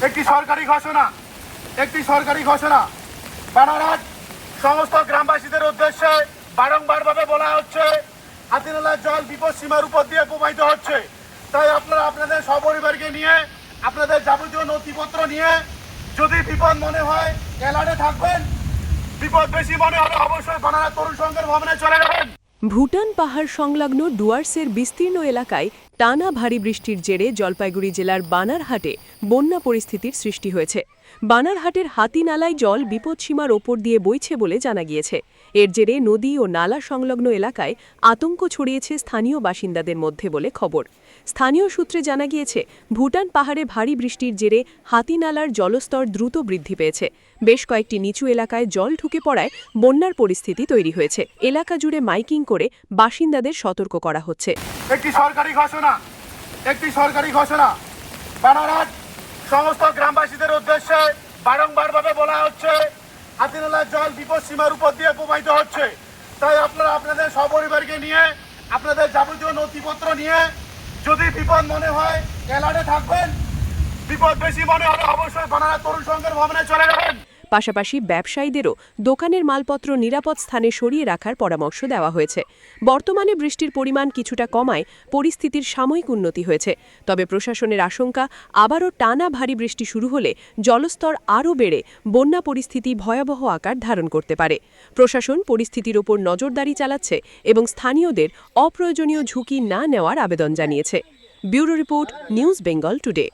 একটি সরকারি ঘোষণা বানারহাট সমস্ত গ্রামবাসীদের উদ্দেশ্যে বারংবারভাবে বলা হচ্ছে হাতিনালার জল বিপদ সীমার উপর দিয়ে প্রবাহিত হচ্ছে। তাই আপনারা আপনাদের সপরিবারকে নিয়ে আপনাদের যাবতীয় নথিপত্র নিয়ে যদি বিপদ মনে হয় এলার্টে থাকবেন, বিপদ বেশি মনে হলে অবশ্যই বানারহাট তরুণ সংঘের ভবনে চলে যাবেন। ভুটান পাহাড় সংলগ্ন ডুয়ার্সের বিস্তীর্ণ এলাকায় টানা ভারী বৃষ্টির জেরে জলপাইগুড়ি জেলার বানারহাটে বন্যা পরিস্থিতির সৃষ্টি হয়েছে। বানারহাটের হাতিনালায় জল বিপদসীমার ওপর দিয়ে বইছে বলে জানা গিয়েছে। এর জেরে নদী ও নালা সংলগ্ন এলাকায় আতঙ্ক ছড়িয়েছে স্থানীয় বাসিন্দাদের মধ্যে বলে খবর। স্থানীয় সূত্রে জানা গিয়েছে, ভুটান পাহাড়ে ভারী বৃষ্টির জেরে হাতিনালার জলস্তর দ্রুত বৃদ্ধি পেয়েছে। বেশ কয়েকটি নিচু এলাকায় জল ঢুকে পড়ায় বন্যার পরিস্থিতি তৈরি হয়েছে। এলাকা জুড়ে মাইকিং করে বাসিন্দাদের সতর্ক করা হচ্ছে। একটি সরকারি ঘোষণা বানারহাট সমস্ত গ্রামবাসীদের উদ্দেশ্যে বারংবারভাবে বলা হচ্ছে হাতিনালার জল বিপদ সীমার উপর দিয়ে প্রবাহিত হচ্ছে। তাই আপনারা আপনাদের সপরিবারকে নিয়ে আপনাদের যাবতীয় নথিপত্র নিয়ে যদি বিপদ মনে হয় এলার্টে থাকবেন, বিপদ বেশি মনে হলে অবশ্যই বানারহাট তরুণ সংঘের ভবনে চলে যাবেন। পাশাপাশি ব্যবসায়ীদেরও দোকানের মালপত্র নিরাপদ স্থানে সরিয়ে রাখার পরামর্শ দেওয়া হয়েছে। বর্তমানে বৃষ্টির পরিমাণ কিছুটা কমায় পরিস্থিতির সাময়িক উন্নতি হয়েছে। তবে প্রশাসনের আশঙ্কা, আবারও টানা ভারী বৃষ্টি শুরু হলে জলস্তর আরও বেড়ে বন্যা পরিস্থিতি ভয়াবহ আকার ধারণ করতে পারে। প্রশাসন পরিস্থিতির ওপর নজরদারি চালাচ্ছে এবং স্থানীয়দের অপ্রয়োজনীয় ঝুঁকি না নেওয়ার আবেদন জানিয়েছে। Bureau report, news Bengal today.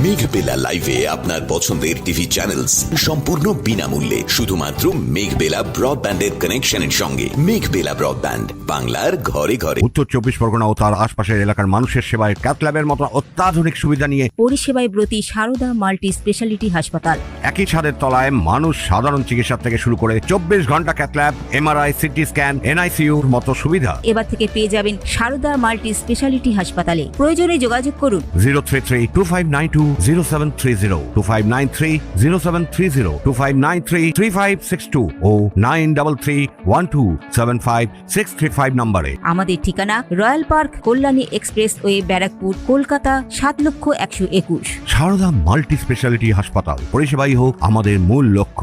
Meghbela লাইভে আপনার পছন্দের টিভি চ্যানেলস সম্পূর্ণ বিনামূল্যে শুধুমাত্র মেঘবেলা ব্রডব্যান্ডের কানেকশনের সঙ্গে। মেঘবেলা ব্রডব্যান্ড, বাংলার ঘরে ঘরে। উত্তর 24 পরগনা ও তার আশপাশের এলাকার মানুষের সেবায় ক্যাথল্যাবের মতো অত্যাধুনিক সুবিধা নিয়ে পরিষেবায় ব্রতী সারদা মাল্টি স্পেশালিটি হাসপাতাল। একই ছাদের তলায় মানুষ সাধারণ চিকিৎসা থেকে শুরু করে 24 ঘন্টা ক্যাথল্যাব, এমআরআই, সিটি স্ক্যান, এনআইসিইউর মতো সুবিধা এবার থেকে পেয়ে যাবেন সারদা মাল্টি স্পেশালিটি হাসপাতালে। প্রয়োজনে যোগাযোগ করুন 033-2592-0730, 2593-0730, 2593-3562 ও 9331275635 নম্বরে। আমাদের ঠিকানা Royal Park, Kalyani expressway, Barrackpore, Kolkata ৭,১২১। সারদা মাল্টি স্পেশালিটি হাসপাতাল, পরিষেবাই হোক আমাদের মূল লক্ষ্য।